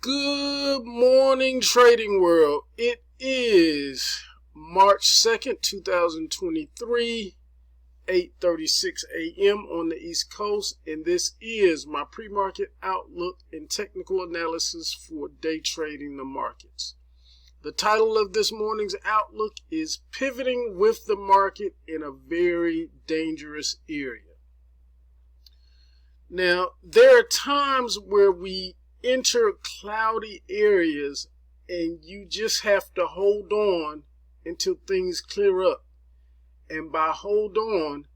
Good morning, trading world. It is March 2nd, 2023, 8:36 a.m. on the East Coast, and this is my pre-market outlook and technical analysis for day trading the markets. The title of this morning's outlook is Pivoting with the Market in a Very Dangerous Area. Now, there are times where we enter cloudy areas and you just have to hold on until things clear up. And by hold on,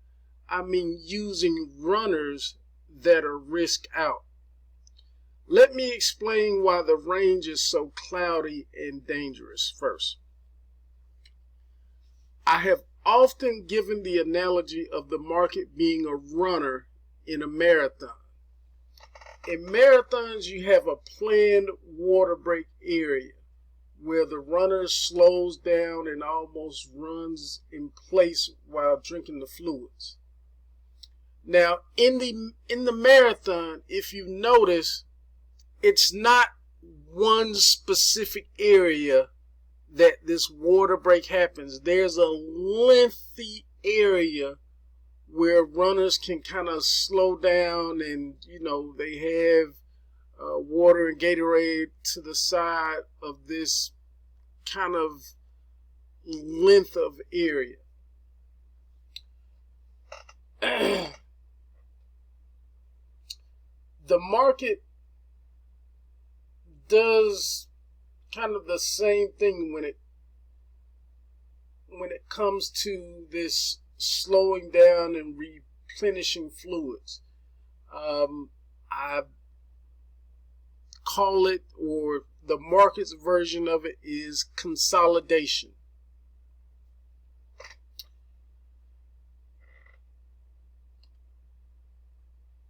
I mean using runners that are risk out. Let me explain why the range is so cloudy and dangerous first. I have often given the analogy of the market being a runner in a marathon. In marathons, you have a planned water break area where the runner slows down and almost runs in place while drinking the fluids. Now, in the marathon, if you notice, it's not one specific area that this water break happens. There's a lengthy area where runners can kind of slow down and, they have water and Gatorade to the side of this kind of length of area. The market does kind of the same thing when it comes to this slowing down and replenishing fluids. I call it, or the market's version of it is consolidation.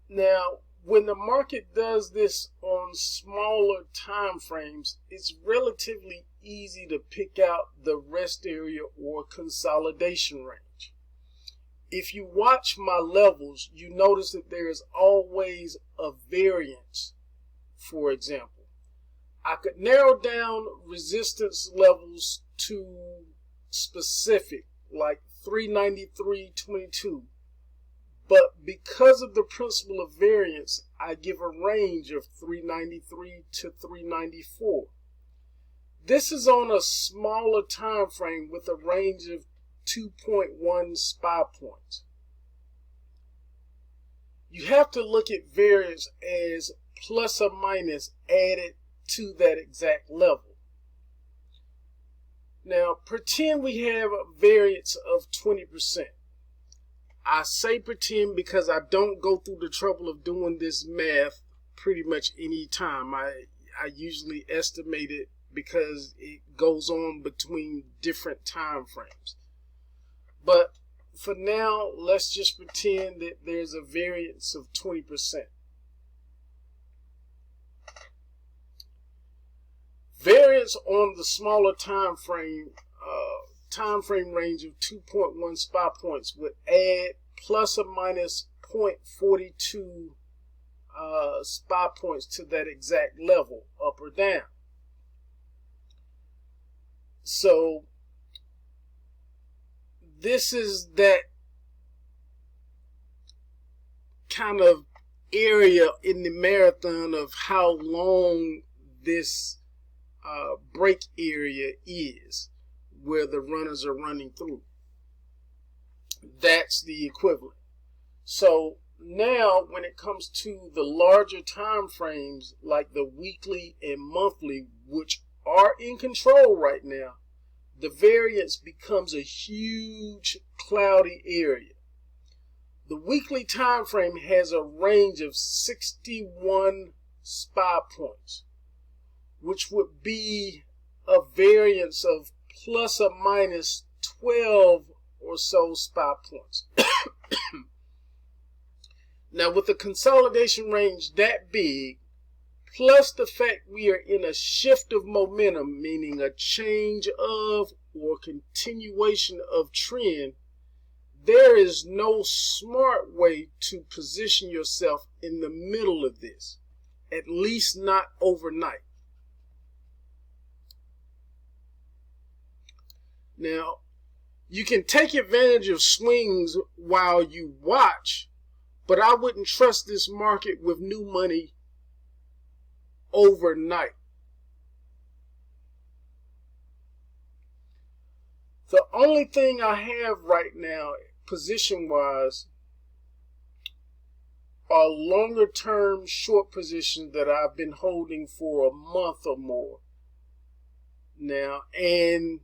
Now, when the market does this on smaller time frames, it's relatively easy to pick out the rest area or consolidation range. If you watch my levels, you notice that there is always a variance. For example, I could narrow down resistance levels to specific, like 393.22. But because of the principle of variance, I give a range of 393 to 394. This is on a smaller time frame with a range of 2.1 SPY points. You have to look at variance as plus or minus added to that exact level. Now, pretend we have a variance of 20%. I say pretend because I don't go through the trouble of doing this math pretty much any time. I usually estimate it because it goes on between different time frames. But for now, let's just pretend that there's a variance of 20%. Variance on the smaller time frame range of 2.1 SPY points would add plus or minus 0.42 SPY points to that exact level, up or down. So this is that kind of area in the marathon of how long this break area is where the runners are running through. That's the equivalent. So now when it comes to the larger time frames like the weekly and monthly, which are in control right now, the variance becomes a huge cloudy area. The weekly time frame has a range of 61 SPY points, which would be a variance of plus or minus 12 or so SPY points. Now, with the consolidation range that big, plus the fact we are in a shift of momentum, meaning a change of or continuation of trend, there is no smart way to position yourself in the middle of this, at least not overnight. Now, you can take advantage of swings while you watch, but I wouldn't trust this market with new money overnight. The only thing I have right now, position-wise, are longer term short positions that I've been holding for a month or more now, and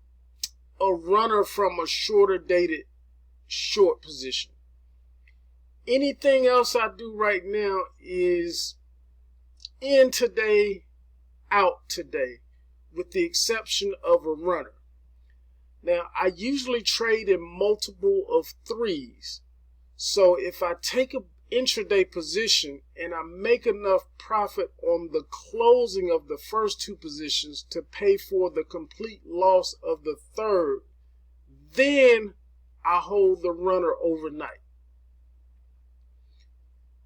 a runner from a shorter dated short position. Anything else I do right now is in today, out today, with the exception of a runner. Now, I usually trade in multiple of threes. So if I take an intraday position and I make enough profit on the closing of the first two positions to pay for the complete loss of the third, then I hold the runner overnight.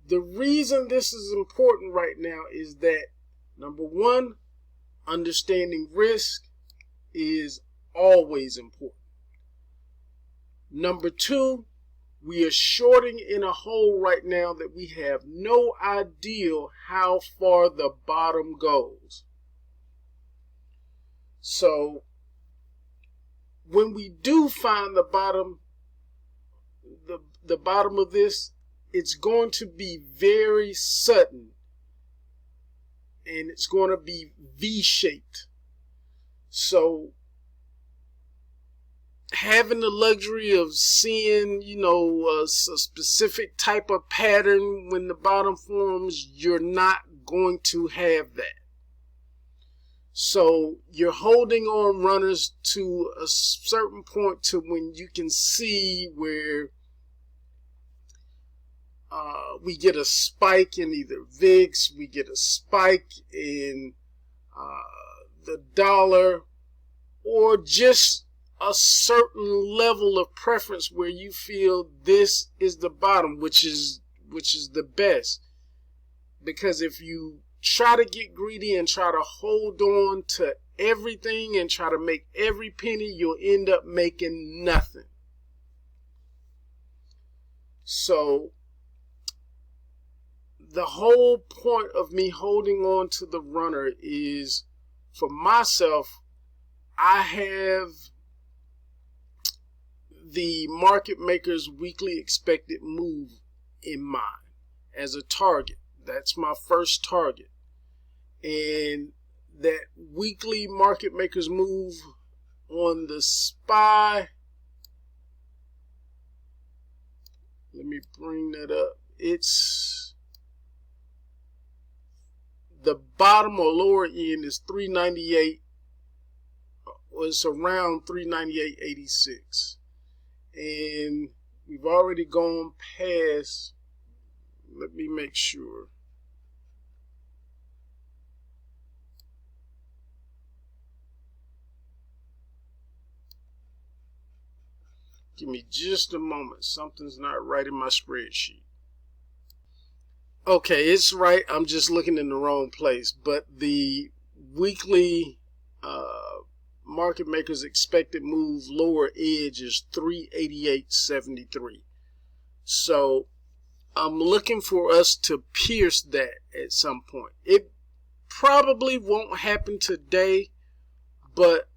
The reason this is important right now is that, number one, understanding risk is always important. Number two, we are shorting in a hole right now that we have no idea how far the bottom goes. So when we do find the bottom, the bottom of this, it's going to be very sudden, and it's going to be V-shaped. So having the luxury of seeing, a specific type of pattern when the bottom forms, you're not going to have that. So you're holding on runners to a certain point to when you can see where we get a spike in either VIX, we get a spike in the dollar, or just a certain level of preference where you feel this is the bottom, which is the best. Because if you try to get greedy and try to hold on to everything and try to make every penny, you'll end up making nothing. So the whole point of me holding on to the runner is, for myself, I have the market maker's weekly expected move in mind as a target. That's my first target. And that weekly market maker's move on the SPY, let me bring that up. It's the bottom or lower end is 398, or it's around 398.86. And we've already gone past, let me make sure. Give me just a moment. Something's not right in my spreadsheet. Okay, it's right. I'm just looking in the wrong place. But the weekly market maker's expected move lower edge is 388.73. So I'm looking for us to pierce that at some point. It probably won't happen today, but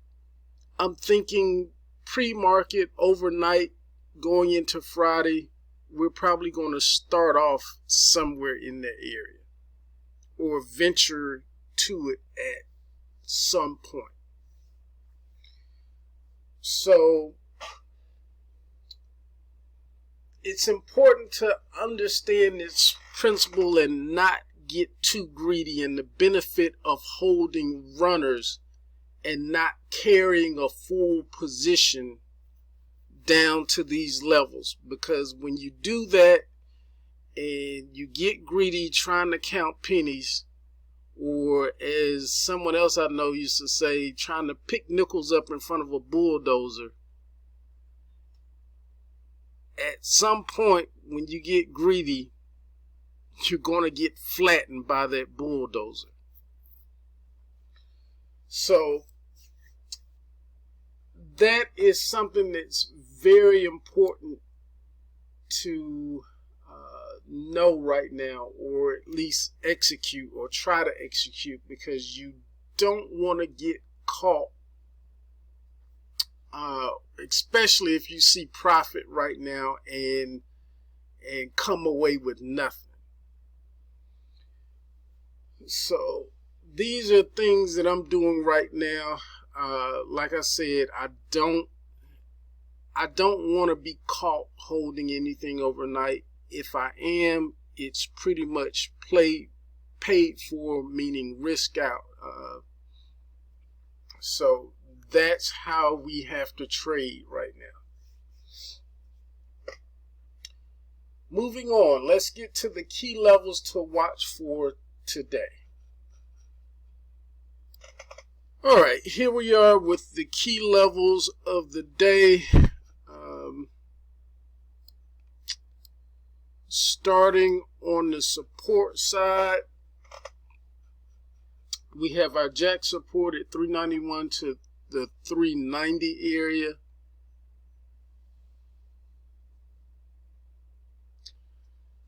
I'm thinking pre-market overnight going into Friday, we're probably going to start off somewhere in that area or venture to it at some point. So it's important to understand this principle and not get too greedy, and the benefit of holding runners and not carrying a full position down to these levels. Because when you do that and you get greedy trying to count pennies, or as someone else I know used to say, trying to pick nickels up in front of a bulldozer, at some point when you get greedy, you're going to get flattened by that bulldozer. So that is something that's very important to know right now, or at least execute or try to execute, because you don't want to get caught, especially if you see profit right now and come away with nothing. So these are things that I'm doing right now. Like I said, I don't want to be caught holding anything overnight. If I am, it's pretty much paid for, meaning risk out. So that's how we have to trade right now. Moving on, let's get to the key levels to watch for today. All right, here we are with the key levels of the day. Starting on the support side, we have our jack support at 391 to the 390 area.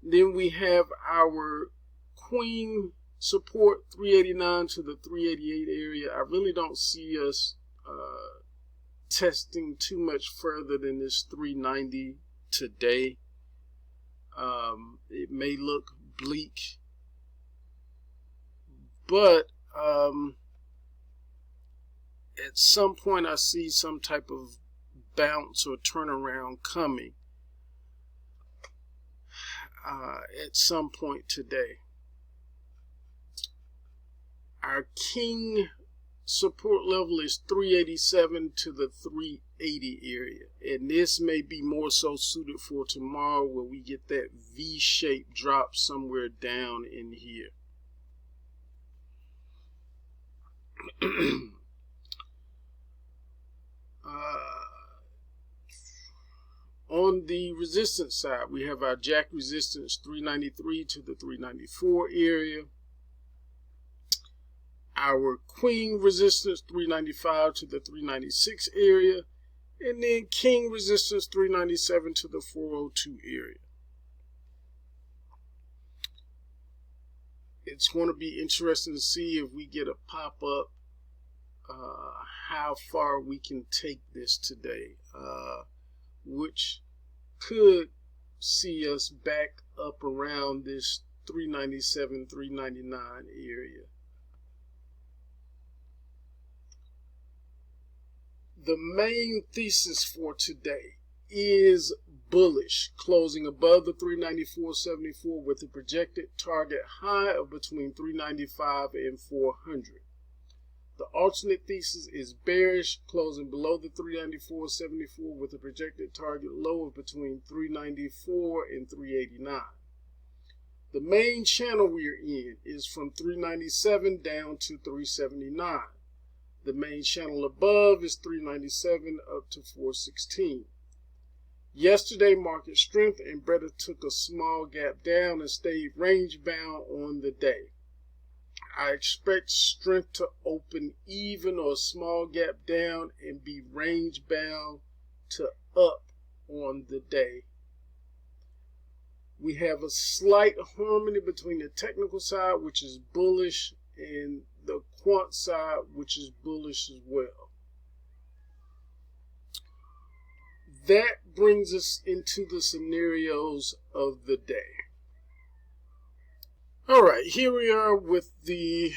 Then we have our queen support 389 to the 388 area. I really don't see us testing too much further than this 390 today. It may look bleak, but at some point I see some type of bounce or turnaround coming at some point today. Our king support level is 387 to the 380 area, and this may be more so suited for tomorrow, where we get that V-shaped drop somewhere down in here. On the resistance side, we have our jack resistance 393 to the 394 area. Our queen resistance 395 to the 396 area, and then king resistance 397 to the 402 area. It's going to be interesting to see if we get a pop-up, how far we can take this today, which could see us back up around this 397, 399 area. The main thesis for today is bullish, closing above the 394.74 with a projected target high of between 395 and 400. The alternate thesis is bearish, closing below the 394.74 with a projected target low of between 394 and 389. The main channel we're in is from 397 down to 379. The main channel above is 397 up to 416. Yesterday, market strength and Bretta took a small gap down and stayed range bound on the day. I expect strength to open even or a small gap down and be range bound to up on the day. We have a slight harmony between the technical side, which is bullish, and the quant side, which is bullish as well. That brings us into the scenarios of the day. All right, here we are with the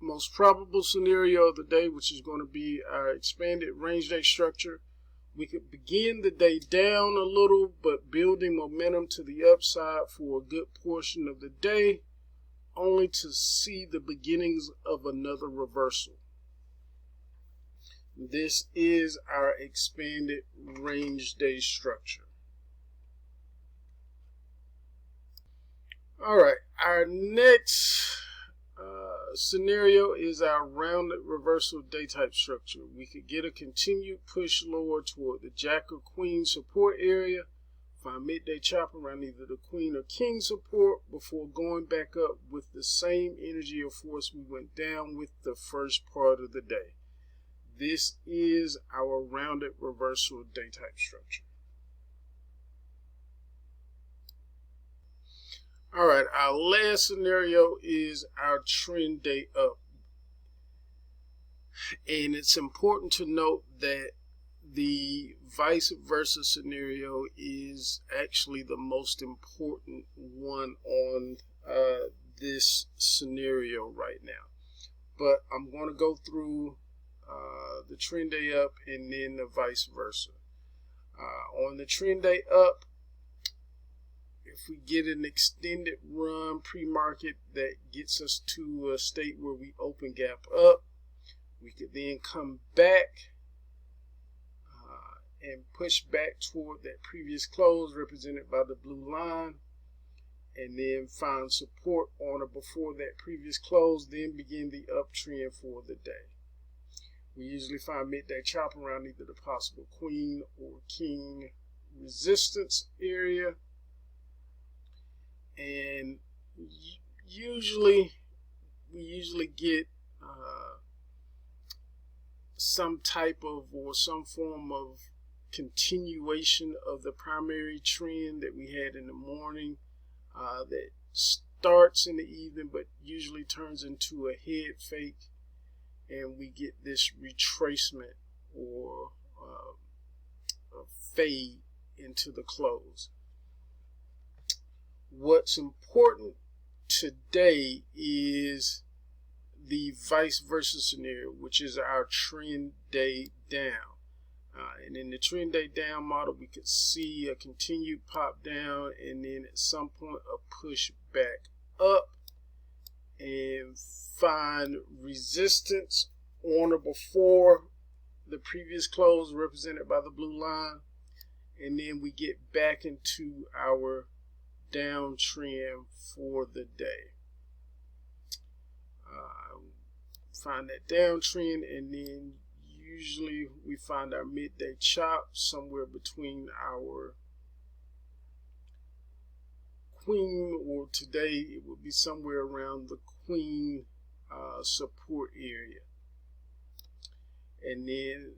most probable scenario of the day, which is going to be our expanded range day structure. We could begin the day down a little, but building momentum to the upside for a good portion of the day, only to see the beginnings of another reversal. This is our expanded range day structure. All right, our next scenario is our rounded reversal day type structure. We could get a continued push lower toward the jack or queen support area, find midday chop around either the queen or king support before going back up with the same energy or force we went down with the first part of the day. This is our rounded reversal day type structure. All right, our last scenario is our trend day up. And it's important to note that the vice versa scenario is actually the most important one on this scenario right now. But I'm going to go through the trend day up and then the vice versa. On the trend day up, if we get an extended run pre-market that gets us to a state where we open gap up, we could then come back and push back toward that previous close represented by the blue line, and then find support on or before that previous close, then begin the uptrend for the day. We usually find midday chop around either the possible queen or king resistance area, and we usually get some type of or some form of continuation of the primary trend that we had in the morning that starts in the evening but usually turns into a head fake, and we get this retracement or a fade into the close. What's important today is the vice versa scenario, which is our trend day down. And in the trend day down model, we could see a continued pop down and then at some point a push back up and find resistance on or before the previous close represented by the blue line, and then we get back into our downtrend for the day. Find that downtrend, and then usually we find our midday chop somewhere between our queen, or today it would be somewhere around the queen support area. And then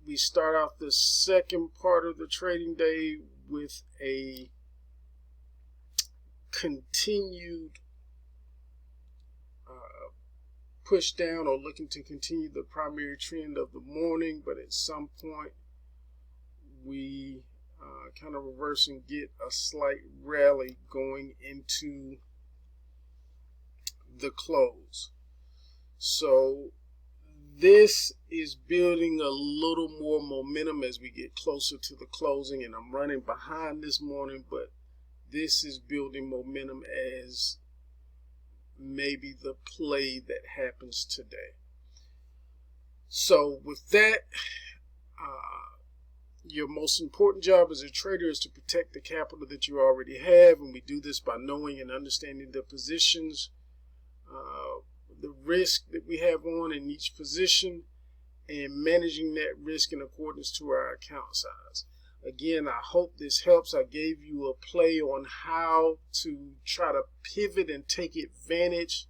we start off the second part of the trading day with a continued push down, or looking to continue the primary trend of the morning, but at some point we kind of reverse and get a slight rally going into the close. So this is building a little more momentum as we get closer to the closing, and I'm running behind this morning, but this is building momentum as maybe the play that happens today. So with that, your most important job as a trader is to protect the capital that you already have, and we do this by knowing and understanding the positions, the risk that we have on in each position, and managing that risk in accordance to our account size. Again, I hope this helps. I gave you a play on how to try to pivot and take advantage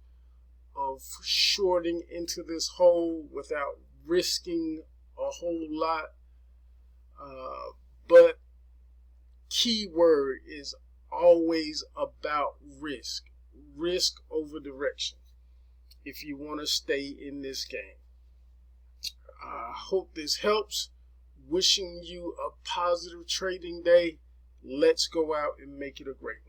of shorting into this hole without risking a whole lot. But key word is always about risk. Risk over direction if you want to stay in this game. I hope this helps. Wishing you a positive trading day. Let's go out and make it a great one.